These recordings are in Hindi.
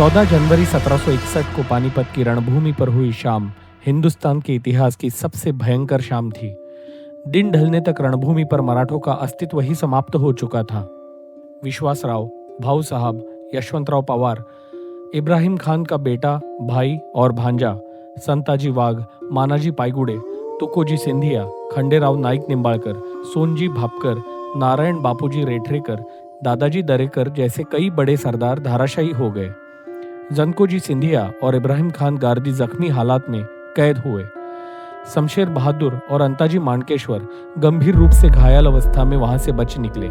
14 जनवरी 1761 को पानीपत की रणभूमि पर हुई शाम हिंदुस्तान के इतिहास की सबसे भयंकर शाम थी। दिन ढलने तक रणभूमि पर मराठों का अस्तित्व ही समाप्त हो चुका था। विश्वासराव, भाऊ साहब, यशवंतराव पवार, इब्राहिम खान का बेटा, भाई और भांजा, संताजी वाघ, मानाजी पायगुड़े, तुकोजी सिंधिया, खंडेराव नाईक निंबाळकर, सोनजी भापकर, नारायण बापूजी रेठरेकर, दादाजी दरेकर जैसे कई बड़े सरदार धाराशायी हो गए। जनकोजी सिंधिया और इब्राहिम खान गार्दी जख्मी हालात में कैद हुए। शमशेर बहादुर और अंताजी मानकेश्वर गंभीर रूप से घायल अवस्था में वहां से बच निकले।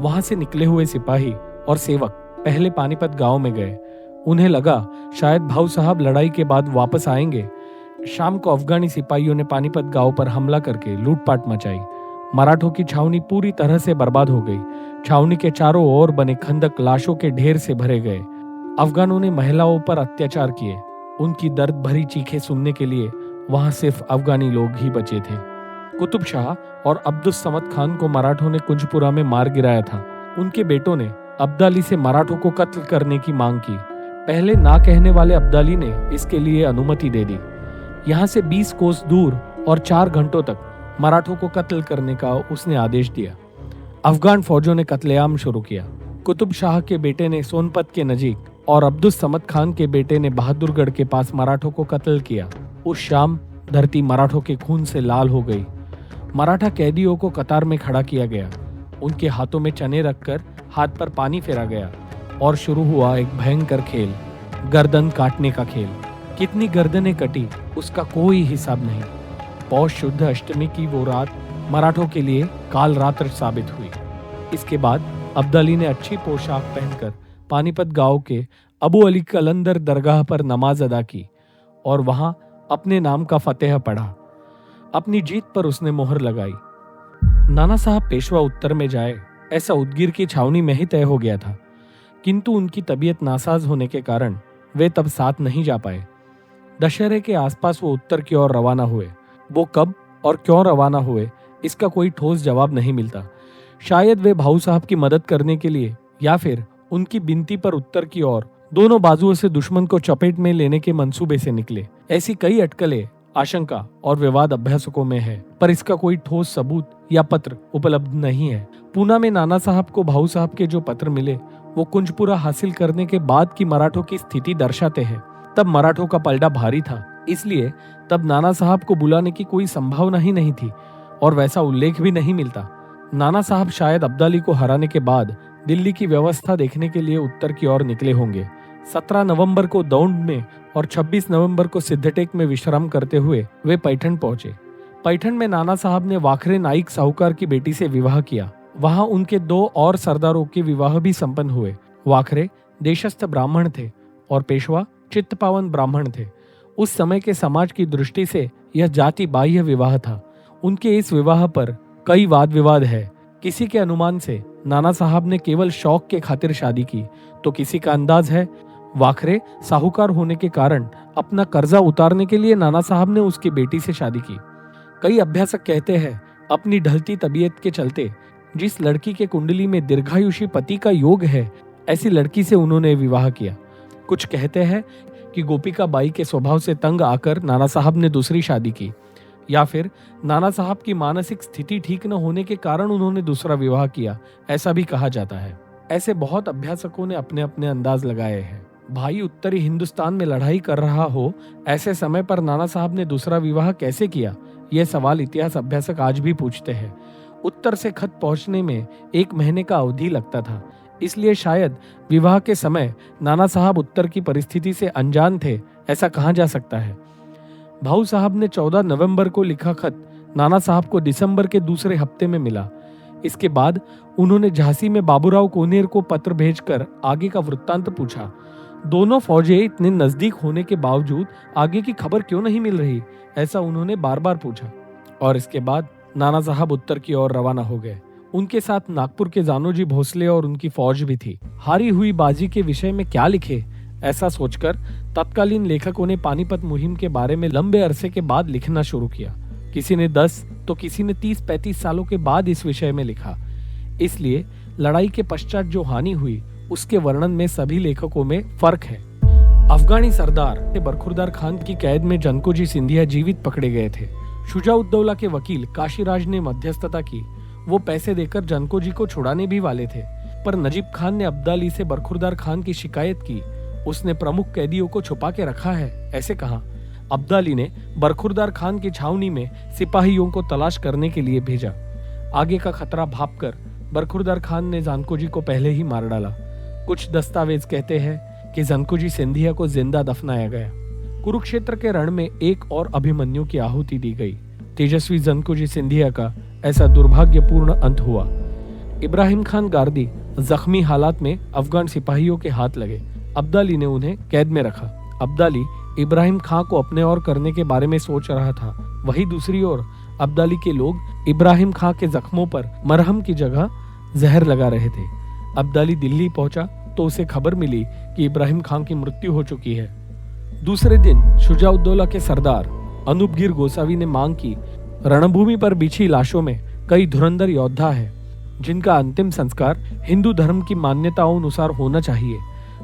वहां से निकले हुए सिपाही और सेवक पहले पानीपत गांव में गए। उन्हें लगा शायद भाऊ साहब लड़ाई के बाद वापस आएंगे। शाम को अफगानी सिपाहियों ने पानीपत गांव पर हमला करके लूटपाट मचाई। मराठों की छावनी पूरी तरह से बर्बाद हो गई। छावनी के चारों ओर बने खंदक लाशों के ढेर से भरे गए। अफगानों ने महिलाओं पर अत्याचार किए। उनकी दर्द भरी चीखें सुनने के लिए वहां सिर्फ अफगानी लोग ही बचे थे। कुतुब शाह और अब्दुस समद खान को मराठों ने कुंजपुरा में मार गिराया था। उनके बेटों ने अब्दाली से मराठों को कत्ल करने की मांग की। पहले ना कहने वाले अब्दाली ने इसके लिए अनुमति दे दी। यहाँ से 20 कोस दूर और 4 घंटों तक मराठों को कत्ल करने का उसने आदेश दिया। अफगान फौजों ने कत्लेआम शुरू किया। कुतुब शाह के बेटे ने सोनपत के नजीक और अब्दुस समद खान के बेटे ने बहादुरगढ़ के पास मराठों को कत्ल किया। उस शाम धरती मराठों के खून से लाल हो गई। मराठा कैदियों को कतार में खड़ा किया गया। उनके हाथों में चने रखकर हाथ पर पानी फेरा गया और शुरू हुआ एक भयंकर खेल, गर्दन काटने का खेल। कितनी गर्दनें कटी उसका कोई हिसाब नहीं। पौष शुद्ध अष्टमी की वो रात मराठों के लिए काल रात्र साबित हुई। इसके बाद अब्दाली ने अच्छी पोशाक पहनकर पानीपत गांव के अबू अली कलंदर दरगाह पर नमाज अदा की और वहां अपने नाम का फतेह पढ़ा। अपनी जीत पर उसने मोहर लगाई। नाना साहब पेशवा उत्तर में जाए ऐसा उदगीर की छावनी में ही तय हो गया था, किंतु उनकी तबीयत नासाज होने के कारण वे तब साथ नहीं जा पाए। दशहरे के आसपास वो उत्तर की ओर रवाना हुए। वो कब और क्यों रवाना हुए इसका कोई ठोस जवाब नहीं मिलता। शायद वे भाऊ साहब की मदद करने के लिए या फिर उनकी बिनती पर उत्तर की ओर दोनों बाजुओं से दुश्मन को चपेट में लेने के मंसूबे से निकले। ऐसी कई अटकलें, आशंका और विवाद अभ्यासकों में है, पर इसका कोई ठोस सबूत या पत्र उपलब्ध नहीं है। पूना में नाना साहब को भाऊ साहब के जो पत्र मिले वो कुंजपुरा हासिल करने के बाद की मराठों की स्थिति दर्शाते हैं। तब मराठों का पलड़ा भारी था, इसलिए तब नाना साहब को बुलाने की कोई संभावना ही नहीं थी और वैसा उल्लेख भी नहीं मिलता। नाना साहब शायद अब्दाली को हराने के बाद दिल्ली की व्यवस्था देखने के लिए उत्तर की ओर निकले होंगे। 17 नवंबर को दौंड में और 26 नवंबर को सिद्धटेक में विश्राम करते हुए वे पैठन पहुंचे। पैठन में नाना साहब ने वाखरे नाईक साहूकार की बेटी से विवाह किया। वहां उनके 2 और सरदारों के विवाह भी संपन्न हुए। वाखरे देशस्थ ब्राह्मण थे और पेशवा चित्तपावन ब्राह्मण थे। उस समय के समाज की दृष्टि से यह जाति बाह्य विवाह था। उनके इस विवाह पर कई वाद विवाद है। किसी के अनुमान से नाना साहब ने केवल शौक के खातिर शादी की, तो किसी का अंदाज है वाखरे साहूकार होने के कारण अपना कर्जा उतारने के लिए नाना साहब ने उसकी बेटी से शादी की। कई अभ्यासक कहते हैं अपनी ढलती तबीयत के चलते जिस लड़की के कुंडली में दीर्घायुषी पति का योग है, ऐसी लड़की से उन्होंने विवाह किया। कुछ कहते हैं कि गोपिका बाई के स्वभाव से तंग आकर नाना साहब ने दूसरी शादी की, या फिर नाना साहब की मानसिक स्थिति ठीक न होने के कारण उन्होंने दूसरा विवाह किया, ऐसा भी कहा जाता है। ऐसे बहुत अभ्यासकों ने अपने अपने अंदाज लगाए हैं। भाई उत्तरी हिंदुस्तान में लड़ाई कर रहा हो, ऐसे समय पर नाना साहब ने दूसरा विवाह कैसे किया, यह सवाल इतिहास अभ्यासक आज भी पूछते हैं। उत्तर से खत पहुंचने में 1 महीने का अवधि लगता था, इसलिए शायद विवाह के समय नाना साहब उत्तर की परिस्थिति से अनजान थे, ऐसा कहा जा सकता है। भाऊ साहब ने 14 नवंबर को लिखा खत नाना साहब को दिसंबर के दूसरे हफ्ते में मिला। इसके बाद उन्होंने झांसी में बाबूराव कोनेर को पत्र भेजकर आगे का वृत्तांत पूछा। दोनों फौजें इतने नजदीक होने के बावजूद आगे की खबर क्यों नहीं मिल रही, ऐसा उन्होंने बार बार पूछा। और इसके बाद नाना साहब उत्तर की ओर रवाना हो गए। उनके साथ नागपुर के जानोजी भोसले और उनकी फौज भी थी। हारी हुई बाजी के विषय में क्या लिखे, ऐसा सोचकर तत्कालीन लेखकों ने पानीपत मुहिम के बारे में लंबे अरसे के बाद लिखना शुरू किया। किसी ने 10 तो किसी ने 30-35 सालों के बाद इस विषय में लिखा। इसलिए लड़ाई के पश्चात जो हानि हुई उसके वर्णन में सभी लेखकों में फर्क है। अफगानी सरदार बरखुरदार खान की कैद में जनकोजी सिंधिया जीवित पकड़े गए थे। शुजाउद्दौला के वकील काशीराज ने मध्यस्थता की। वो पैसे देकर जनकोजी को छुड़ाने भी वाले थे, पर नजीब खान ने अब्दाली से बरखुरदार खान की शिकायत की। उसने प्रमुख कैदियों को छुपा के रखा है, ऐसे कहा। अब्दाली ने बरखुरदार खान की छावनी में सिपाहियों को तलाश करने के लिए भेजा। आगे का खतरा भांपकर बरखुरदार खान ने जानकोजी को पहले ही मार डाला। कुछ दस्तावेज कहते हैं कि जानकोजी सिंधिया को जिंदा दफनाया गया। कुरुक्षेत्र के रण में एक और अभिमन्यु की आहुति दी गई। तेजस्वी जानकोजी सिंधिया का ऐसा दुर्भाग्यपूर्ण अंत हुआ। इब्राहिम खान गार्दी जख्मी हालात में अफगान सिपाहियों के हाथ लगे। अब्दाली ने उन्हें कैद में रखा। अब्दाली इब्राहिम खां को अपने और करने के बारे में सोच रहा था। वही दूसरी ओर अब्दाली के लोग इब्राहिम खां के जख्मों पर मरहम की जगह जहर लगा रहे थे। अब्दाली दिल्ली पहुंचा तो उसे खबर मिली कि इब्राहिम खां की मृत्यु हो चुकी है। दूसरे दिन शुजाउद्दौला के सरदार अनूपगिर गोसावी ने मांग की, रणभूमि पर बिछी लाशों में कई धुरंधर योद्धा है जिनका अंतिम संस्कार हिंदू धर्म की मान्यताओं अनुसार होना चाहिए।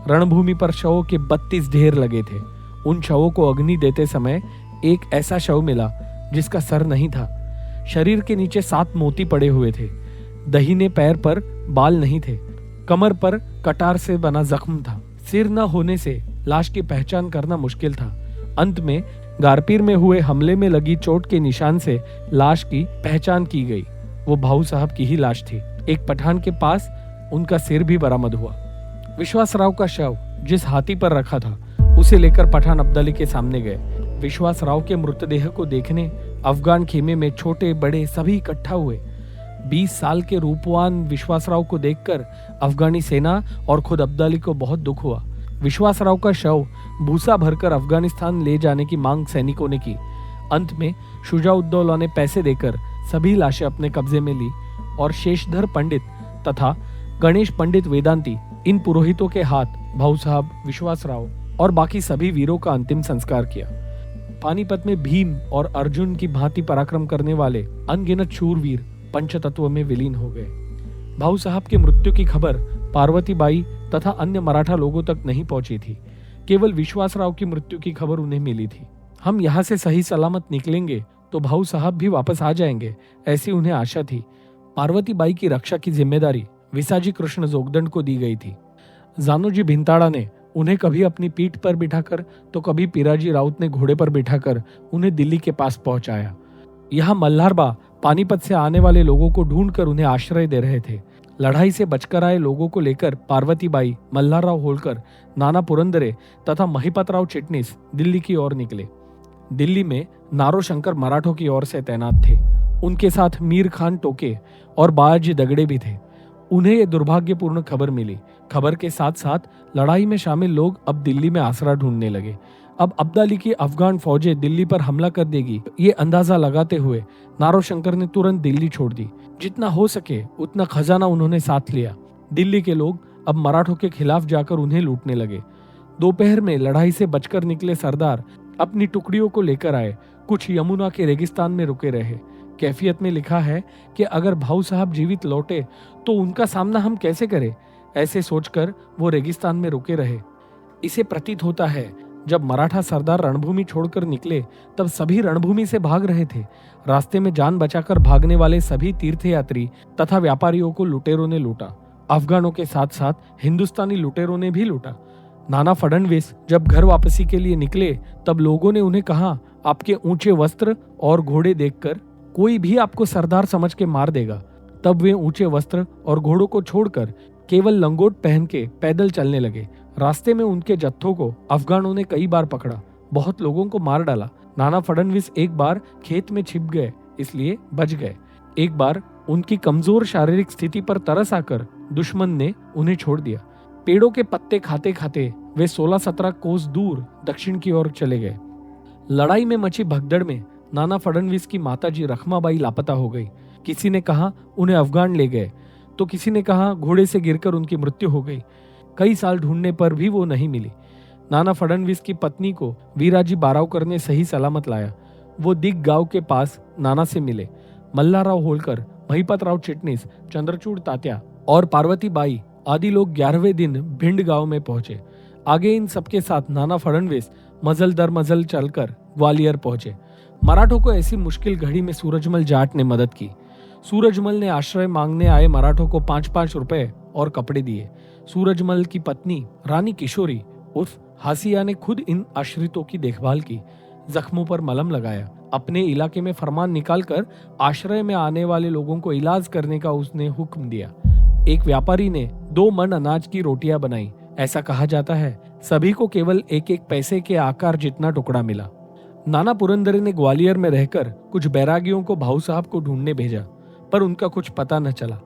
रणभूमि पर शवों के 32 ढेर लगे थे। उन शवों को अग्नि देते समय एक ऐसा शव मिला जिसका सर नहीं था। शरीर के नीचे 7 मोती पड़े हुए थे। दाहिने पैर पर बाल नहीं थे। कमर पर कटार से बना जख्म था। सिर न होने से लाश की पहचान करना मुश्किल था। अंत में गारपीर में हुए हमले में लगी चोट के निशान से लाश की पहचान की गई। वो भाऊ साहब की ही लाश थी। एक पठान के पास उनका सिर भी बरामद हुआ। विश्वासराव का शव जिस हाथी पर रखा था उसे लेकर पठान अब्दाली के सामने गए। विश्वासराव के मृतदेह को देखने अफगान खेमे में छोटे बड़े सभी इकट्ठा हुए। 20 साल के रूपवान विश्वासराव को देखकर अफगानी सेना और खुद अब्दाली को बहुत दुख हुआ। विश्वासराव का शव भूसा भरकर अफगानिस्तान ले जाने की मांग सैनिकों ने की। अंत में शुजाउद्दौला ने पैसे देकर सभी लाशें अपने कब्जे में ली और शेषधर पंडित तथा गणेश पंडित वेदांती इन पुरोहितों के हाथ भाऊ साहब, विश्वासराव और बाकी सभी वीरों का अंतिम संस्कार किया। पानीपत में भीम और अर्जुन की भांति पराक्रम करने वाले अनगिनत शूरवीर पंचतत्व में विलीन हो गए। भाऊ साहब की मृत्यु की खबर पार्वती बाई तथा अन्य मराठा लोगों तक नहीं पहुंची थी। केवल विश्वासराव की मृत्यु की खबर उन्हें मिली थी। हम यहाँ से सही सलामत निकलेंगे तो भाऊ साहब भी वापस आ जाएंगे, ऐसी उन्हें आशा थी। पार्वती बाई की रक्षा की जिम्मेदारी विसाजी कृष्ण जोगदंड को दी गई थी। जानोजी भिंताड़ा ने उन्हें कभी अपनी पीठ पर बिठाकर तो कभी पिराजी राउत ने घोड़े पर बिठाकर उन्हें दिल्ली के पास पहुंचाया। यहाँ मल्हारबा पानीपत से आने वाले लोगों को ढूंढकर उन्हें आश्रय दे रहे थे। लड़ाई से बचकर आए लोगों को लेकर पार्वती बाई, मल्हारराव होलकर, नाना पुरंदरे तथा महिपतराव चिटनीस दिल्ली की ओर निकले। दिल्ली में नारो शंकर मराठों की ओर से तैनात थे। उनके साथ मीर खान टोके और बालाजी दगड़े भी थे। उन्हें यह दुर्भाग्यपूर्ण खबर मिली। खबर के साथ साथ लड़ाई में शामिल लोग अब दिल्ली में आसरा ढूंढने लगे। अब अब्दाली की अफगान फौजें दिल्ली पर हमला कर देगी, ये अंदाजा लगाते हुए नारो शंकर ने तुरंत दिल्ली छोड़ दी। जितना हो सके उतना खजाना उन्होंने साथ लिया। दिल्ली के लोग अब मराठों के खिलाफ जाकर उन्हें लूटने लगे। दोपहर में लड़ाई से बचकर निकले सरदार अपनी टुकड़ियों को लेकर आए। कुछ यमुना के रेगिस्तान में रुके रहे। कैफियत में लिखा है कि अगर भाऊ साहब जीवित लौटे तो उनका सामना हम कैसे करें। ऐसे सोचकर वो रेगिस्तान में रुके रहे। इसे प्रतीत होता है जब मराठा सरदार रणभूमि छोड़कर निकले तब सभी रणभूमि से भाग रहे थे। रास्ते में जान बचाकर भागने वाले सभी तीर्थयात्री तथा व्यापारियों को लुटेरों ने लूटा। अफगानों के साथ साथ हिंदुस्तानी लुटेरों ने भी लूटा। नाना फडणवीस जब घर वापसी के लिए निकले तब लोगों ने उन्हें कहा, आपके ऊंचे वस्त्र और घोड़े देखकर कोई भी आपको सरदार समझ के मार देगा। तब वे ऊंचे वस्त्र और घोड़ों को छोड़कर केवल लंगोट पहन के पैदल चलने लगे। रास्ते में उनके जत्थों को अफगानों ने कई बार पकड़ा, बहुत लोगों को मार डाला। नाना फडणवीस एक बार खेत में छिप गए, इसलिए बच गए। एक बार उनकी कमजोर शारीरिक स्थिति पर तरस आकर दुश्मन ने उन्हें छोड़ दिया। पेड़ों के पत्ते खाते खाते वे 16-17 कोस दूर दक्षिण की ओर चले गए। लड़ाई में मची भगदड़ में नाना फडणवीस की माताजी रखमाबाई लापता हो गई। किसी ने कहा उन्हें अफगान ले गए, तो किसी ने कहा घोड़े से गिरकर उनकी मृत्यु हो गई। कई साल ढूंढने पर भी वो नहीं मिली। नाना फडणवीस की पत्नी को वीराजी बारावकर ने सही सलामत लाया। वो दिग गांव के पास नाना से मिले। मल्हारराव होलकर, महिपतराव चिटनीस, चंद्रचूड़ तात्या और पार्वती बाई आदि लोग 11वें दिन भिंड गांव में पहुंचे। आगे इन सबके साथ नाना फडणवीस मजल दर मजल चलकर ग्वालियर पहुंचे। मराठों को ऐसी मुश्किल घड़ी में सूरजमल जाट ने मदद की। सूरजमल ने आश्रय मांगने आए मराठों को 5-5 रुपए और कपड़े दिए। सूरजमल की पत्नी रानी किशोरी उर्फ हासिया ने खुद इन आश्रितों की देखभाल की, जख्मों पर मलहम लगाया। अपने इलाके में फरमान निकालकर आश्रय में आने वाले लोगों को इलाज करने का उसने हुक्म दिया। एक व्यापारी ने 2 मन अनाज की रोटियां बनाई। ऐसा कहा जाता है सभी को केवल 1-1 पैसे के आकार जितना टुकड़ा मिला। नाना पुरंदरे ने ग्वालियर में रहकर कुछ बैरागियों को भाऊ साहब को ढूंढने भेजा, पर उनका कुछ पता न चला।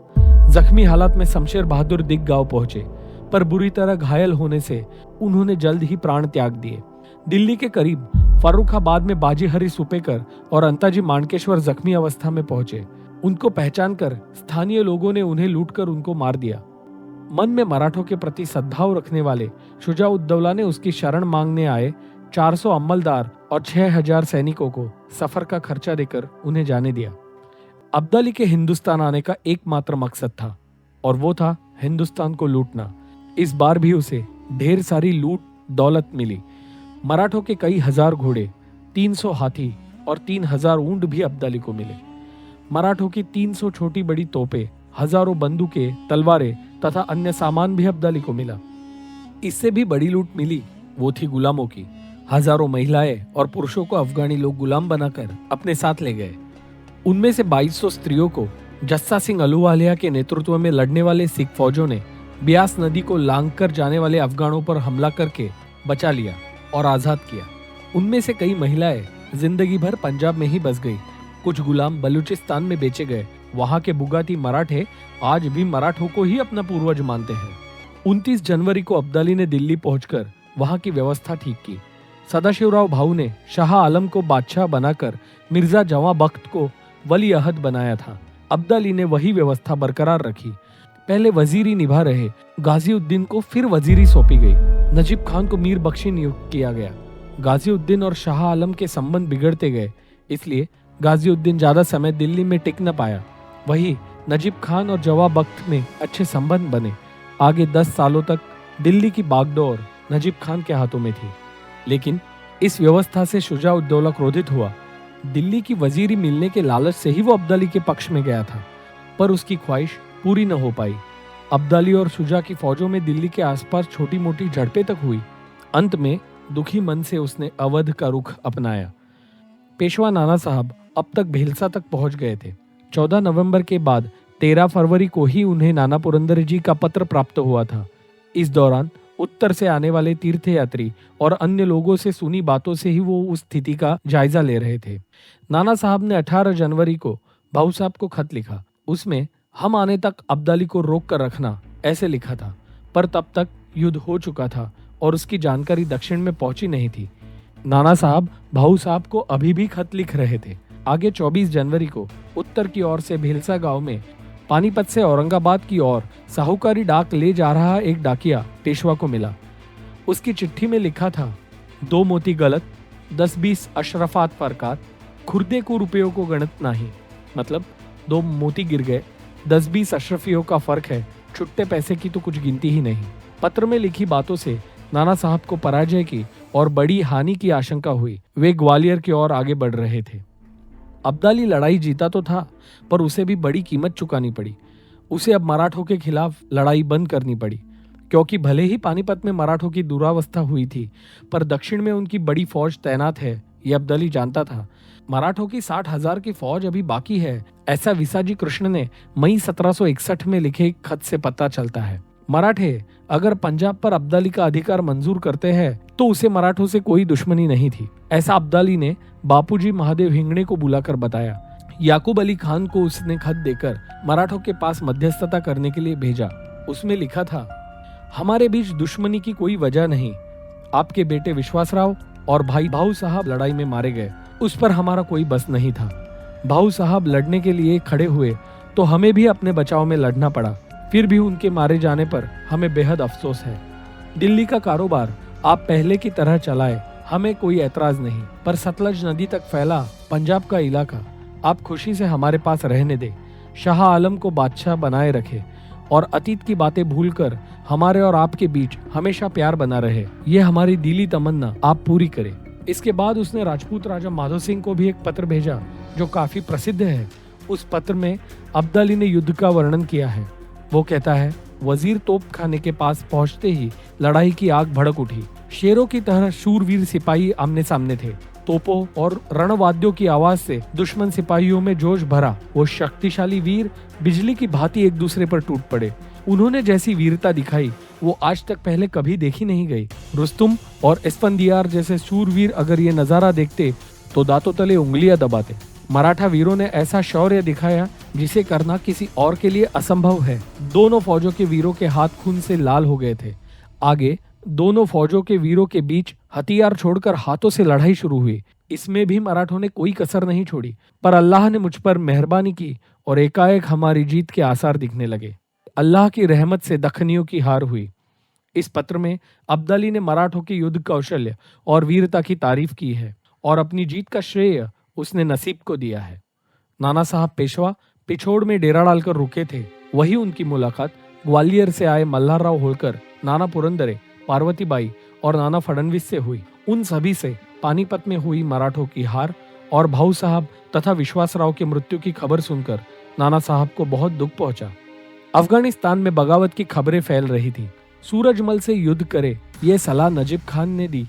जख्मी हालत में शमशेर बहादुर दिग गांव पहुंचे, पर बुरी तरह घायल होने से उन्होंने जल्द ही प्राण त्याग दिए। दिल्ली के करीब फर्रुखाबाद में बाजी हरी सुपेकर और अंताजी माणकेश्वर जख्मी अवस्था में पहुंचे। उनको पहचान कर स्थानीय लोगों ने उन्हें लूटकर उनको मार दिया। मन में मराठों के प्रति सद्भाव रखने वाले शुजाउद्दौला ने उसकी शरण मांगने आए 400 अम्मलदार और 6000 सैनिकों को सफर का खर्चा देकर उन्हें जाने दिया। अब्दाली के हिंदुस्तान आने का एकमात्र मकसद था, और वो था हिंदुस्तान को लूटना। इस बार भी उसे ढेर सारी लूट दौलत मिली। मराठों के कई हजार घोड़े, 300 हाथी और 3000 ऊंट भी अब्दाली को मिले। मराठों की 300 छोटी बड़ी तोपें, हजारों बंदूकें, तलवारें तथा अन्य सामान भी अब्दाली को मिला। इससे भी बड़ी लूट मिली, वो थी गुलामों की। हजारों महिलाएं और पुरुषों को अफगानी लोग गुलाम बनाकर अपने साथ ले गए। उनमें से 2200 स्त्रियों को जस्सा सिंह अहलूवालिया के नेतृत्व में लड़ने वाले सिख फौजों ने ब्यास नदी को लांघकर जाने वाले अफगानों पर हमला करके बचा लिया और आजाद किया। उनमें से कई महिलाएं जिंदगी भर पंजाब में ही बस गई। कुछ गुलाम बलूचिस्तान में बेचे गए। वहां के बुगाती मराठे आज भी मराठों को ही अपना पूर्वज मानते हैं। 29 जनवरी को अब्दाली ने दिल्ली पहुंचकर वहां की व्यवस्था ठीक की। सदाशिवराव भाऊ ने शाह आलम को बादशाह बनाकर मिर्जा जवां बख्त को वली अहद बनाया था। अब्दाली ने वही व्यवस्था बरकरार रखी। पहले वजीरी निभा रहे गाजीउद्दीन को फिर वजीरी सौंपी गई। नजीब खान को मीर बख्शी नियुक्त किया गया। गाजीउद्दीन और शाह आलम के संबंध बिगड़ते गए, इसलिए गाजीउद्दीन ज्यादा समय दिल्ली में टिक न पाया। वही नजीब खान और जवां बख्त में अच्छे संबंध बने। आगे 10 सालों तक दिल्ली की बागडोर नजीब खान के हाथों में थी। लेकिन इस व्यवस्था से शुजाउद्दौला क्रोधित हुआ। दिल्ली की वजीरी मिलने के लालच से ही वो अब्दाली के पक्ष में गया था, पर उसकी ख्वाहिश पूरी न हो पाई। अब्दाली और शुजा की फौजों में दिल्ली के आसपास छोटी मोटी झड़पें तक हुई। अंत में दुखी मन से उसने अवध का रुख अपनाया। पेशवा नाना साहब अब तक भेलसा तक पहुंच गए थे। 14 नवंबर के बाद 13 फरवरी को ही उन्हें नाना पुरंदरे जी का पत्र प्राप्त हुआ था। इस दौरान उत्तर से आने वाले तीर्थयात्री और अन्य लोगों से सुनी बातों से ही वो उस स्थिति का जायजा ले रहे थे। नाना साहब ने 18 जनवरी को भाऊ साहब को खत लिखा। उसमें हम आने तक अब्दाली को रोक कर रखना ऐसे लिखा था, पर तब तक युद्ध हो चुका था और उसकी जानकारी दक्षिण में पहुंची नहीं थी। नाना साहब भाऊ साहब को अभी भी खत लिख रहे थे। आगे 24 जनवरी को उत्तर की ओर से भेलसा गांव में पानीपत से औरंगाबाद की ओर साहूकारी डाक ले जा रहा एक डाकिया पेशवा को मिला। उसकी चिट्ठी में लिखा था, 2 मोती गलत, 10-20 अशरफात फरकात, खुर्दे को रुपयों को गणत नहीं। मतलब 2 मोती गिर गए, 10-20 अशरफियों का फर्क है, छुट्टे पैसे की तो कुछ गिनती ही नहीं। पत्र में लिखी बातों से नाना साहब को पराजय की और बड़ी हानि की आशंका हुई। वे ग्वालियर की ओर आगे बढ़ रहे थे। अब्दाली लड़ाई जीता तो था, पर उसे भी बड़ी कीमत चुकानी पड़ी। उसे अब मराठों के खिलाफ लड़ाई बंद करनी पड़ी, क्योंकि भले ही पानीपत में मराठों की दुरावस्था हुई थी, पर दक्षिण में उनकी बड़ी फौज तैनात है, ये अब्दाली जानता था। मराठों की 60,000 की फौज अभी बाकी है, ऐसा विसाजी कृष्ण ने मई 1761 में लिखे एक खत से पता चलता है। मराठे अगर पंजाब पर अब्दाली का अधिकार मंजूर करते हैं तो उसे मराठों से कोई दुश्मनी नहीं थी, ऐसा अब्दाली ने बापूजी महादेव हिंगणे को बुलाकर बताया। याकूब अली खान को उसने खत देकर मराठों के पास मध्यस्थता करने के लिए भेजा। उसमें लिखा था, हमारे बीच दुश्मनी की कोई वजह नहीं। आपके बेटे विश्वासराव और भाई भाऊ साहब लड़ाई में मारे गए, उस पर हमारा कोई बस नहीं था। भाऊ साहब लड़ने के लिए खड़े हुए तो हमें भी अपने बचाव में लड़ना पड़ा, फिर भी उनके मारे जाने पर हमें बेहद अफसोस है। दिल्ली का कारोबार आप पहले की तरह चलाए, हमें कोई ऐतराज नहीं, पर सतलज नदी तक फैला पंजाब का इलाका आप खुशी से हमारे पास रहने दे। शाह आलम को बादशाह बनाए रखे, और अतीत की बातें भूलकर हमारे और आपके बीच हमेशा प्यार बना रहे, ये हमारी दिली तमन्ना आप पूरी करें। इसके बाद उसने राजपूत राजा माधो सिंह को भी एक पत्र भेजा जो काफी प्रसिद्ध है। उस पत्र में अब्दाली ने युद्ध का वर्णन किया है। वो कहता है, वजीर तोप खाने के पास पहुंचते ही लड़ाई की आग भड़क उठी। शेरों की तरह शूरवीर सिपाही आमने सामने थे। तोपों और रणवाद्यों की आवाज से दुश्मन सिपाहियों में जोश भरा। वो शक्तिशाली वीर बिजली की भांति एक दूसरे पर टूट पड़े। उन्होंने जैसी वीरता दिखाई वो आज तक पहले कभी देखी नहीं गई। रुस्तुम और इस्फंदियार जैसे शूरवीर अगर ये नजारा देखते तो दांतों तले उंगलियां दबाते। मराठा वीरों ने ऐसा शौर्य दिखाया जिसे करना किसी और के लिए असंभव है। दोनों फौजों के वीरों के हाथ खून से लाल हो गए थे। आगे दोनों फौजों के वीरों के बीच हथियार छोड़कर हाथों से लड़ाई शुरू हुई। इसमें भी मराठों ने कोई कसर नहीं छोड़ी, पर अल्लाह ने मुझ पर मेहरबानी की और एकाएक हमारी जीत के आसार दिखने लगे। अल्लाह की रहमत से दखनियों की हार हुई। इस पत्र में अब्दाली ने मराठों के युद्ध कौशल्य और वीरता की तारीफ की है और अपनी जीत का श्रेय उसने नसीब को दिया है। नाना साहब पेशवा पिछोड़ में डेरा डालकर रुके थे। वही उनकी मुलाकात ग्वालियर से आए मल्हारराव होलकर, नाना पुरंदरे, पार्वतीबाई और नाना फडणवीस से हुई। उन सभी से पानीपत में हुई मराठों की हार और भाऊ साहब तथा विश्वासराव की मृत्यु की खबर सुनकर नाना साहब को बहुत दुख पहुंचा। अफगानिस्तान में बगावत की खबरें फैल रही थी। सूरजमल से युद्ध करे ये सलाह नजीब खान ने दी,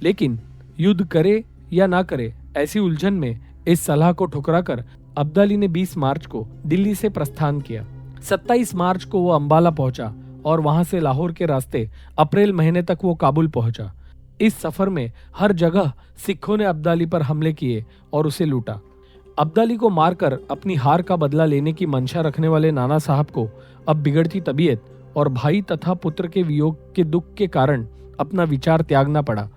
लेकिन युद्ध करे या ना करे ऐसी उलझन में इस सलाह को ठुकराकर अब्दाली ने 20 मार्च को दिल्ली से प्रस्थान किया। 27 मार्च को वो अंबाला पहुंचा और वहां से लाहौर के रास्ते अप्रैल महीने तक वो काबुल पहुंचा। इस सफर में हर जगह सिखों ने अब्दाली पर हमले किए और उसे लूटा। अब्दाली को मारकर अपनी हार का बदला लेने की मंशा रखने वाले नाना साहब को अब बिगड़ती तबीयत और भाई तथा पुत्र के वियोग के दुख के कारण अपना विचार त्यागना पड़ा।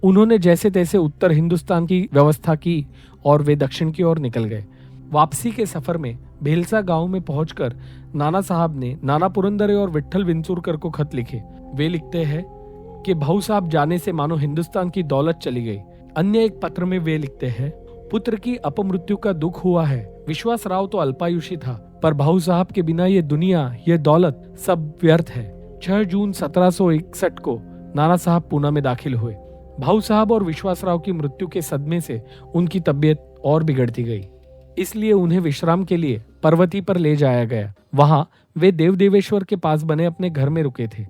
उन्होंने जैसे तैसे उत्तर हिंदुस्तान की व्यवस्था की और वे दक्षिण की ओर निकल गए। वापसी के सफर में भेलसा गांव में पहुंचकर नाना साहब ने नाना पुरंदरे और विट्ठल विंचुरकर को खत लिखे। वे लिखते हैं कि भाऊ साहब जाने से मानो हिंदुस्तान की दौलत चली गई। अन्य एक पत्र में वे लिखते हैं, पुत्र की अपमृत्यु का दुख हुआ है। विश्वास राव तो अल्पायुषी था, पर भाऊ साहब के बिना ये दुनिया, ये दौलत सब व्यर्थ है। 6 जून 1761 को नाना साहब पूना में दाखिल हुए। भाऊ साहब और विश्वासराव की मृत्यु के सदमे से उनकी तबीयत और बिगड़ती गई, इसलिए उन्हें विश्राम के लिए पर्वती पर ले जाया गया। वहां वे देव देवेश्वर के पास बने अपने घर में रुके थे।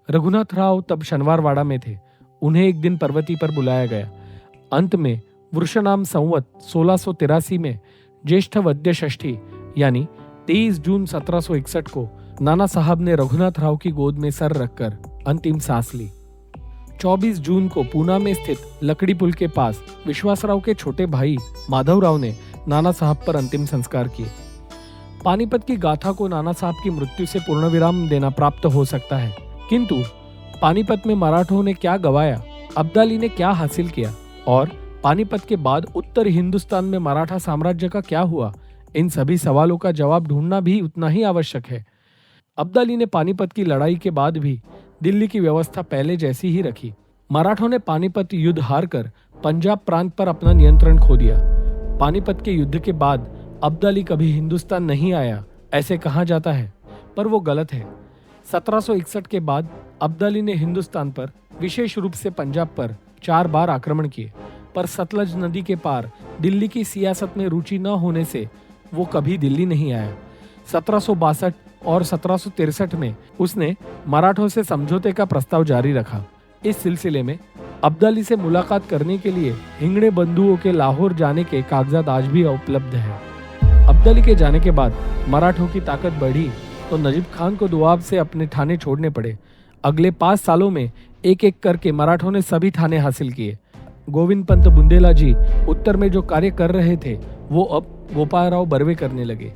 रघुनाथ राव तब शनिवारवाड़ा में थे। उन्हें एक दिन पर्वती पर बुलाया गया। अंत में वृषनाम संवत 1683 में ज्येष्ठ वद्य षष्ठी यानी 23 जून 1761 को नाना साहब ने रघुनाथ राव की गोद में सर रखकर अंतिम सांस ली। 24 जून को पूना में स्थित लकड़ी पुल के पास विश्वासराव के छोटे भाई माधवराव ने नाना साहब पर अंतिम संस्कार किए। पानीपत की गाथा को नाना साहब की मृत्यु से पूर्ण विराम देना प्राप्त हो सकता है, किंतु पानीपत में मराठों ने क्या गवाया, अब्दाली ने क्या हासिल किया और पानीपत के बाद उत्तर हिंदुस्तान में मराठा साम्राज्य का क्या हुआ, इन सभी सवालों का जवाब ढूंढना भी उतना ही आवश्यक है। अब्दाली ने पानीपत की लड़ाई के बाद भी दिल्ली की व्यवस्था पहले जैसी ही रखी। मराठों ने पानीपत युद्ध हारकर पंजाब प्रांत पर अपना नियंत्रण खो दिया। पानीपत के युद्ध के बाद अब्दाली कभी हिंदुस्तान नहीं आया ऐसे कहा जाता है, पर वो गलत है। 1761 के बाद अब्दाली ने हिंदुस्तान पर, विशेष रूप से पंजाब पर 4 बार आक्रमण किए, पर सतलज नदी के पार दिल्ली की सियासत में रुचि न होने से वो कभी दिल्ली नहीं आया। 1762 और 1763 में उसने मराठों से समझौते का प्रस्ताव जारी रखा। इस सिलसिले में अब्दाली से मुलाकात करने के लिए हिंगणे बंधुओं के लाहौर जाने के कागजात आज भी उपलब्ध है। अब्दाली के जाने के बाद मराठों की ताकत बढ़ी तो नजीब खान को दुआब से अपने ठाणे छोड़ने पड़े। अगले 5 सालों में एक एक करके मराठों ने सभी ठाणे हासिल किए। गोविंद पंत बुंदेला जी उत्तर में जो कार्य कर रहे थे वो अब गोपालराव बर्वे करने लगे।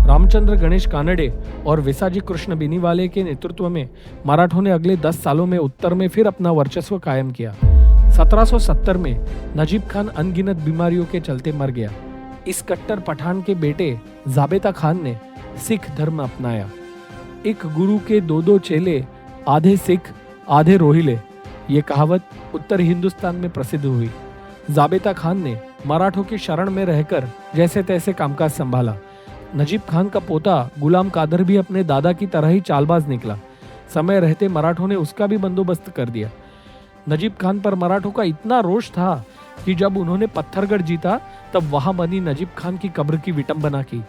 रामचंद्र गणेश कानडे और विसाजी कृष्ण बेनीवाले के नेतृत्व में मराठों ने अगले 10 सालों में उत्तर में फिर अपना वर्चस्व कायम किया। 1770 में नजीब खान अनगिनत बीमारियों के चलते मर गया। इस कट्टर पठान के बेटे जाबेता खान ने सिख धर्म अपनाया। एक गुरु के 2 चेले, आधे सिख आधे रोहिले, ये कहावत उत्तर हिंदुस्तान में प्रसिद्ध हुई। जाबेता खान ने मराठों की शरण में रहकर जैसे तैसे कामकाज संभाला। नजीब खान का पोता गुलाम कादर भी अपने दादा की तरह ही चालबाज निकला। समय रहते मराठों ने उसका भी बंदोबस्त कर दिया। नजीब खान पर मराठों का इतना रोष था कि जब उन्होंने पत्थरगढ़ जीता तब वहां बनी नजीब खान की कब्र की विटंबना की।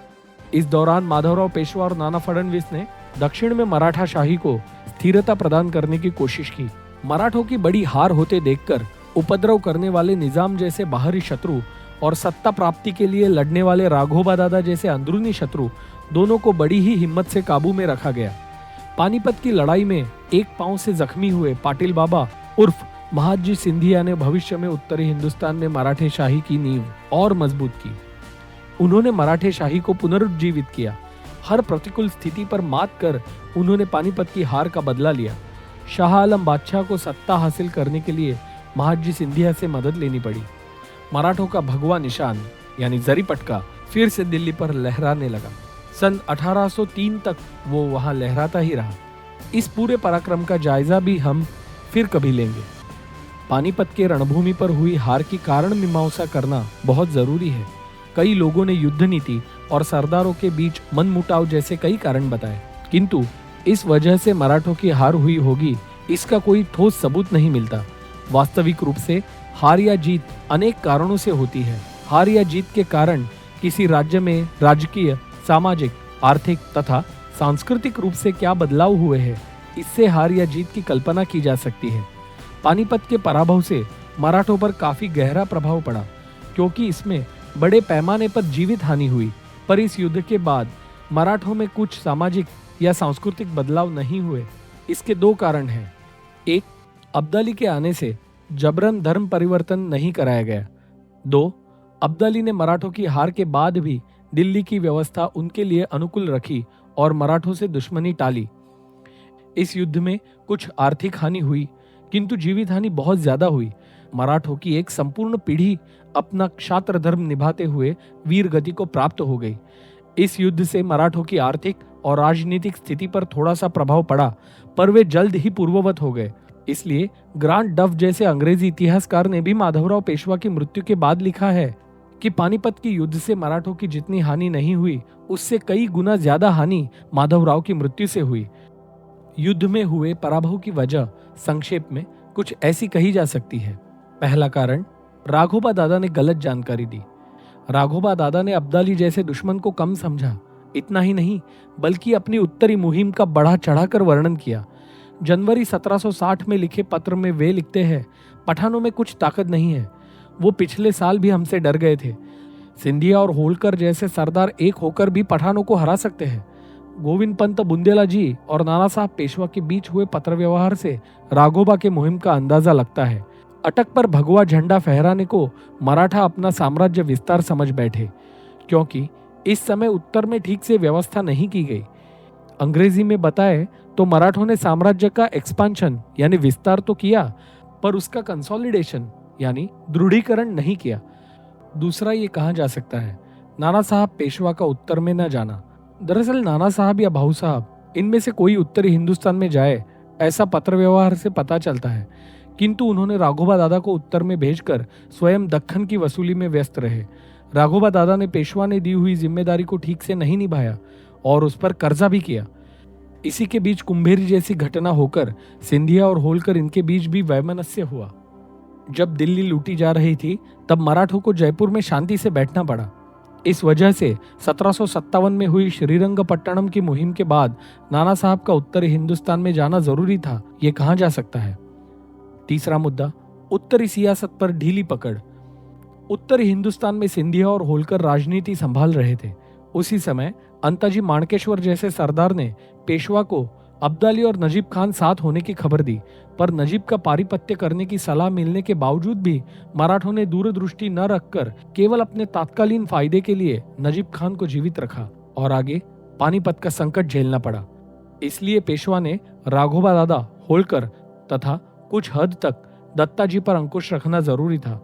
इस दौरान माधवराव पेशवा और नाना फडणवीस ने दक्षिण में मराठा शाही को स्थिरता प्रदान करने की कोशिश की। मराठों की बड़ी हार होते देखकर उपद्रव करने वाले निजाम जैसे बाहरी शत्रु और सत्ता प्राप्ति के लिए लड़ने वाले राघोबा दादा जैसे अंदरूनी शत्रु दोनों को बड़ी ही हिम्मत से काबू में रखा गया। पानीपत की लड़ाई में एक पांव से जख्मी हुए पाटिल बाबा उर्फ महादजी सिंधिया ने भविष्य में उत्तरी हिंदुस्तान में मराठे शाही की नींव और मजबूत की। उन्होंने मराठे शाही को पुनरुज्जीवित किया। हर प्रतिकूल स्थिति पर मात कर उन्होंने पानीपत की हार का बदला लिया। शाह आलम बादशाह को सत्ता हासिल करने के लिए महादजी सिंधिया से मदद लेनी पड़ी। मराठों का भगवा निशान यानी जरी पटका फिर से दिल्ली पर लहराने लगा। सन 1803 तक वो वहां लहराता ही रहा। इस पूरे पराक्रम का जायजा भी हम फिर कभी लेंगे। पानीपत के रणभूमि पर हुई हार की कारण मीमांसा करना बहुत जरूरी है। कई लोगों ने युद्ध नीति और सरदारों के बीच मनमुटाव जैसे कई कारण बताए, किंतु इस वजह से मराठों की हार हुई होगी इसका कोई ठोस सबूत नहीं मिलता। वास्तविक रूप से हार या जीत अनेक कारणों से होती है। हार या जीत के कारण किसी राज्य में राजकीय, सामाजिक, आर्थिक तथा सांस्कृतिक रूप से क्या बदलाव हुए हैं, इससे हार या जीत की कल्पना की जा सकती है। पानीपत के पराभव से मराठों पर काफी गहरा प्रभाव पड़ा, क्योंकि इसमें बड़े पैमाने पर जीवित हानि हुई। पर इस युद्ध के बाद मराठों में कुछ सामाजिक या सांस्कृतिक बदलाव नहीं हुए। इसके दो कारण हैं। एक, अब्दाली के आने से जबरन धर्म परिवर्तन नहीं कराया गया। 2, अब्दाली ने मराठों की हार के बाद भी दिल्ली की व्यवस्था उनके लिए अनुकूल रखी और मराठों से दुश्मनी टाली। इस युद्ध में कुछ आर्थिक हानि हुई, किंतु जीवित हानि बहुत ज्यादा हुई। मराठों की एक संपूर्ण पीढ़ी अपना क्षात्र धर्म निभाते हुए वीर गति को प्राप्त हो गई। इस युद्ध से मराठों की आर्थिक और राजनीतिक स्थिति पर थोड़ा सा प्रभाव पड़ा, पर वे जल्द ही पूर्ववत हो गए। इसलिए ग्रांट डफ जैसे अंग्रेजी इतिहासकार ने भी माधवराव पेशवा की मृत्यु के बाद लिखा है कि पानीपत की युद्ध से मराठों की जितनी हानि नहीं हुई, उससे कई गुना ज्यादा हानि माधवराव की मृत्यु से हुई। युद्ध में हुए पराभव की वजह संक्षेप में कुछ ऐसी कही जा सकती है। पहला कारण, राघोबा दादा ने गलत जानकारी दी। राघोबा दादा ने अब्दाली जैसे दुश्मन को कम समझा। इतना ही नहीं, बल्कि अपनी उत्तरी मुहिम का बढ़ा चढ़ाकर वर्णन किया। जनवरी 1760 में लिखे पत्र में वे लिखते हैं, पठानों में कुछ ताकत नहीं है, वो पिछले साल भी हमसे डर गए थे। सिंधिया और होलकर जैसे सरदार एक होकर भी पठानों को हरा सकते हैं। गोविंद पंत बुंदेला जी और नाना साहब पेशवा के बीच हुए पत्र व्यवहार से राघोबा के मुहिम का अंदाजा लगता है। अटक पर भगवा झंडा फहराने को मराठा अपना साम्राज्य विस्तार समझ बैठे, क्योंकि इस समय उत्तर में ठीक से व्यवस्था नहीं की गई। अंग्रेजी में बताए तो मराठों ने साम्राज्य का एक्सपांशन यानी विस्तार तो किया, पर उसका कंसोलिडेशन यानी दृढ़ीकरण नहीं किया। दूसरा ये कहा जा सकता है, नाना साहब पेशवा का उत्तर में न जाना। दरअसल नाना साहब या भाऊ साहब इनमें से कोई उत्तरी हिंदुस्तान में जाए, ऐसा पत्र व्यवहार से पता चलता है, किंतु उन्होंने राघोबा दादा को उत्तर में भेजकर स्वयं दक्खन की वसूली में व्यस्त रहे। राघोबा दादा ने पेशवा ने दी हुई जिम्मेदारी को ठीक से नहीं निभाया और उस पर कर्जा भी किया। इसी के बीच कुंभेरी जैसी घटना होकर सिंधिया और होलकर इनके बीच भी वैमनस्य हुआ। जब दिल्ली लूटी जा रही थी तब मराठों को जयपुर में शांति से बैठना पड़ा। इस वजह से 1757 में हुई श्रीरंगपट्टनम की मुहिम के बाद नाना साहब का उत्तरी हिंदुस्तान में जाना जरूरी था, ये कहा जा सकता है। तीसरा मुद्दा, उत्तरी सियासत पर ढीली पकड़। उत्तरी हिंदुस्तान में सिंधिया और होलकर राजनीति संभाल रहे थे। उसी समय अंताजी माणकेश्वर जैसे सरदार ने पेशवा को अब्दाली और नजीब खान साथ होने की खबर दी, पर नजीब का पारिपत्य करने की सलाह मिलने के बावजूद भी मराठों ने दूरदृष्टि न रखकर केवल अपने तात्कालीन फायदे के लिए नजीब खान को जीवित रखा और आगे पानीपत का संकट झेलना पड़ा। इसलिए पेशवा ने राघोबा दादा, होलकर तथा कुछ हद तक दत्ताजी पर अंकुश रखना जरूरी था।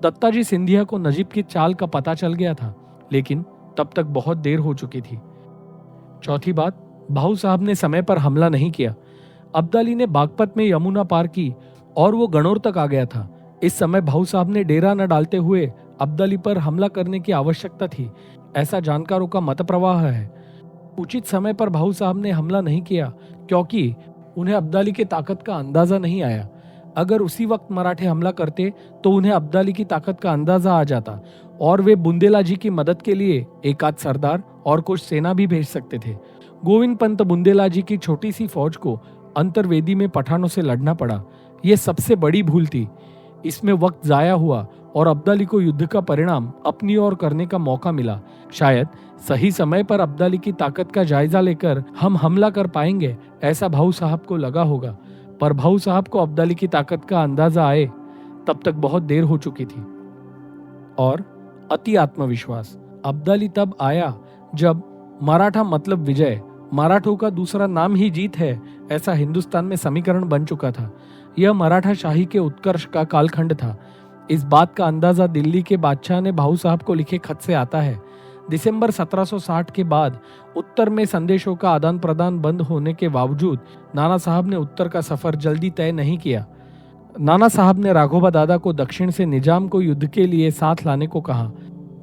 दत्ताजी सिंधिया को नजीब की चाल का पता चल गया था, लेकिन तब तक बहुत देर हो चुकी थी। चौथी बात, भाऊ साहब ने समय पर हमला नहीं किया। अब्दाली ने बागपत में यमुना पार की और वो गणौर तक आ गया था। इस समय भाऊ साहब ने डेरा न डालते हुए अब्दाली पर हमला करने की आवश्यकता थी, ऐसा जानकारों का मत प्रवाह है। उचित समय पर भाऊ साहब ने हमला नहीं किया क्योंकि उन्हें अब्दाली की ताकत का अंदाजा नहीं आया। अगर उसी वक्त मराठे हमला करते तो उन्हें अब्दाली की ताकत का अंदाजा आ जाता और वे बुंदेला जी की मदद के लिए एक आध सरदार और कुछ सेना भी भेज सकते थे। गोविंद पंत बुंदेला जी की छोटी सी फौज को अंतर्वेदी में पठानों से लड़ना पड़ा। यह सबसे बड़ी भूल थी। इसमें वक्त जाया हुआ और अब्दाली को युद्ध का परिणाम अपनी ओर करने का मौका मिला। शायद सही समय पर अब्दाली की ताकत का जायजा लेकर हम हमला कर पाएंगे, ऐसा भाऊ साहब को लगा होगा। पर भाऊ साहब को अब्दाली की ताकत का अंदाजा आए तब तक बहुत देर हो चुकी थी। और अति आत्मविश्वास अब्दाली तब आया जब मराठा मतलब विजय, मराठों का दूसरा नाम ही जीत है, ऐसा हिंदुस्तान में समीकरण बन चुका था। यह मराठा शाही के उत्कर्ष का कालखंड था। इस बात का अंदाजा दिल्ली के बादशाह ने भाऊ साहब को लिखे खत से आता है। दिसंबर 1760 के बाद उत्तर में संदेशों का आदान प्रदान बंद होने के बावजूद नाना साहब ने उत्तर का सफर जल्दी तय नहीं किया। नाना साहब ने राघोबा दादा को दक्षिण से निजाम को युद्ध के लिए साथ लाने को कहा।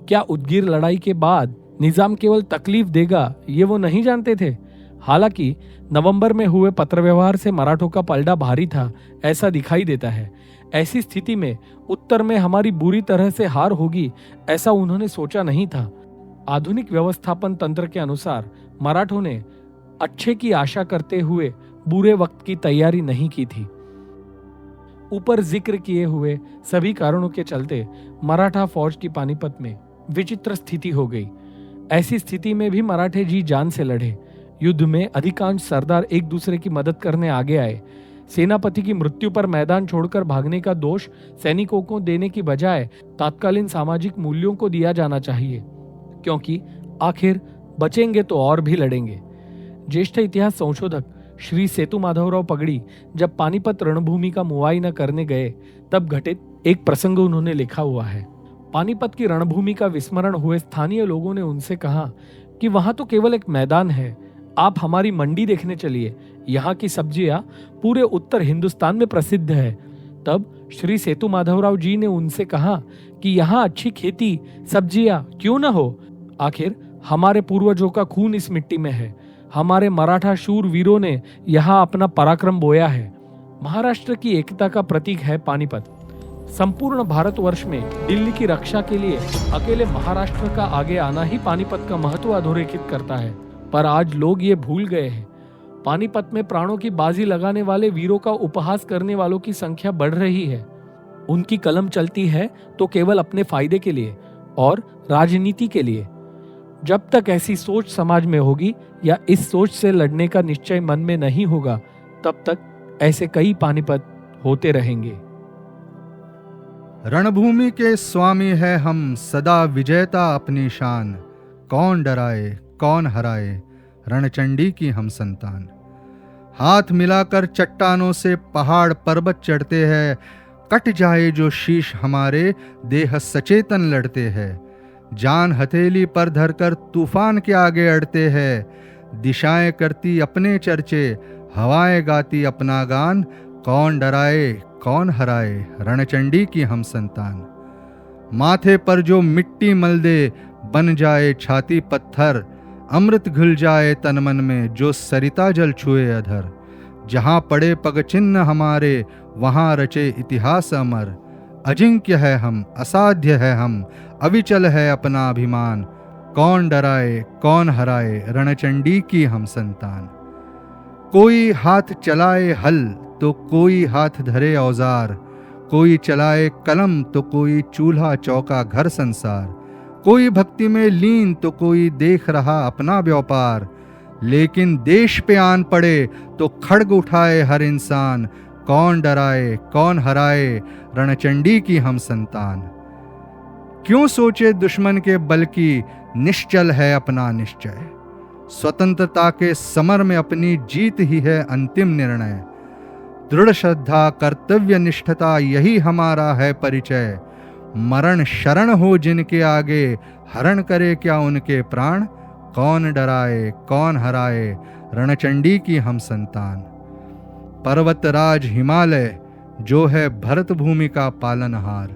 क्या उदगीर लड़ाई के बाद निजाम केवल तकलीफ देगा, ये वो नहीं जानते थे। हालांकि नवंबर में हुए पत्र व्यवहार से मराठों का पलड़ा भारी था, ऐसा दिखाई देता है। ऐसी स्थिति में उत्तर में हमारी बुरी तरह से हार होगी, ऐसा उन्होंने सोचा नहीं था। आधुनिक व्यवस्थापन तंत्र के अनुसार मराठों ने अच्छे की आशा करते हुए बुरे वक्त की तैयारी नहीं की थी। ऊपर जिक्र किए हुए सभी कारणों के चलते मराठा फौज की पानीपत में विचित्र स्थिति हो गई। ऐसी स्थिति में भी मराठे जी जान से लड़े। युद्ध में अधिकांश सरदार एक दूसरे की मदद करने आगे आए। सेनापति की मृत्यु पर मैदान छोड़कर भागने का दोष सैनिकों को देने की बजाय तात्कालीन सामाजिक मूल्यों को दिया जाना चाहिए, क्योंकि आखिर बचेंगे तो और भी लड़ेंगे। ज्येष्ठ इतिहास संशोधक श्री सेतु माधवराव पगड़ी जब पानीपत रणभूमि का मुआयना करने गए तब घटित एक प्रसंग उन्होंने लिखा हुआ है। पानीपत की रणभूमि का विस्मरण हुए स्थानीय लोगों ने उनसे कहा कि वहां तो केवल एक मैदान है, आप हमारी मंडी देखने चलिए, यहाँ की सब्जियां पूरे उत्तर हिंदुस्तान में प्रसिद्ध है। तब श्री सेतु माधवराव जी ने उनसे कहा कि यहाँ अच्छी खेती सब्जियां क्यों न हो, आखिर हमारे पूर्वजों का खून इस मिट्टी में है। हमारे मराठा शूर वीरों ने यहाँ अपना पराक्रम बोया है। महाराष्ट्र की एकता का प्रतीक है पानीपत। संपूर्ण भारतवर्ष में दिल्ली की रक्षा के लिए अकेले महाराष्ट्र का आगे आना ही पानीपत का महत्व अधोरेखित करता है। पर आज लोग ये भूल गए हैं। पानीपत में प्राणों की बाजी लगाने वाले वीरों का उपहास करने वालों की संख्या बढ़ रही है। उनकी कलम चलती है तो केवल अपने फायदे के लिए और राजनीति के लिए। जब तक ऐसी सोच समाज में होगी या इस सोच से लड़ने का निश्चय मन में नहीं होगा, तब तक ऐसे कई पानीपत होते रहेंगे। रणभूमि के स्वामी है हम, सदा विजेता अपनी शान। कौन डराए कौन हराए, रणचंडी की हम संतान। हाथ मिलाकर चट्टानों से पहाड़ पर्वत चढ़ते हैं, कट जाए जो शीश हमारे, देह सचेतन लड़ते हैं। जान हथेली पर धरकर तूफान के आगे अड़ते हैं। दिशाएं करती अपने चर्चे, हवाएं गाती अपना गान। कौन डराए कौन हराए, रणचंडी की हम संतान। माथे पर जो मिट्टी मल दे, बन जाए छाती पत्थर। अमृत घुल जाए तन मन में, जो सरिता जल छुए अधर। जहां पड़े पग चिन्ह हमारे, वहां रचे इतिहास अमर। अजिंक्य है हम, असाध्य है हम, अविचल है अपना अभिमान। कौन डराए कौन हराए, रणचंडी की हम संतान। कोई हाथ चलाए हल तो कोई हाथ धरे औजार। कोई चलाए कलम तो कोई चूल्हा चौका घर संसार। कोई भक्ति में लीन तो कोई देख रहा अपना व्यापार। लेकिन देश पे आन पड़े तो खड्ग उठाए हर इंसान। कौन डराए कौन हराए, रणचंडी की हम संतान। क्यों सोचे दुश्मन के बल की, निश्चल है अपना निश्चय। स्वतंत्रता के समर में अपनी जीत ही है अंतिम निर्णय। दृढ़ श्रद्धा कर्तव्य निष्ठता यही हमारा है परिचय। मरण शरण हो जिनके आगे, हरण करे क्या उनके प्राण। कौन डराए कौन हराए, रणचंडी की हम संतान। पर्वतराज हिमालय जो है भरत भूमि का पालनहार।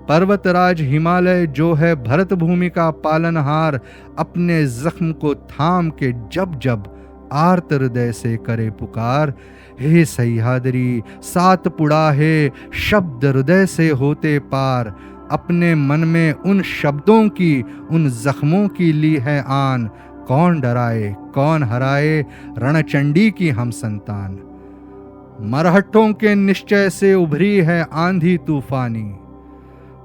पर्वतराज हिमालय जो है भरत भूमि का पालनहार, अपने जख्म को थाम के जब जब आर्त हृदय से करे पुकार। हे सह्याद्री सात पुड़ाहे शब्द हृदय से होते पार, अपने मन में उन शब्दों की उन जख्मों की ली है आन। कौन डराए कौन हराए रणचंडी की हम संतान। मरहट्टों के निश्चय से उभरी है आंधी तूफानी,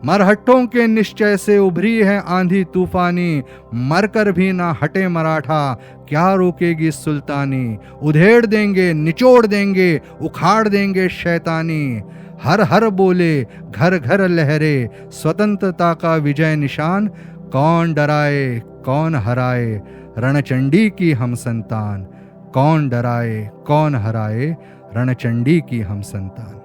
मरहट्टों के निश्चय से उभरी है आंधी तूफानी। मरकर भी ना हटे मराठा, क्या रोकेगी सुल्तानी। उधेड़ देंगे निचोड़ देंगे उखाड़ देंगे शैतानी। हर हर बोले घर घर लहरे स्वतंत्रता का विजय निशान। कौन डराए कौन हराए रणचंडी की हम संतान। कौन डराए कौन हराए रणचंडी की हम संतान।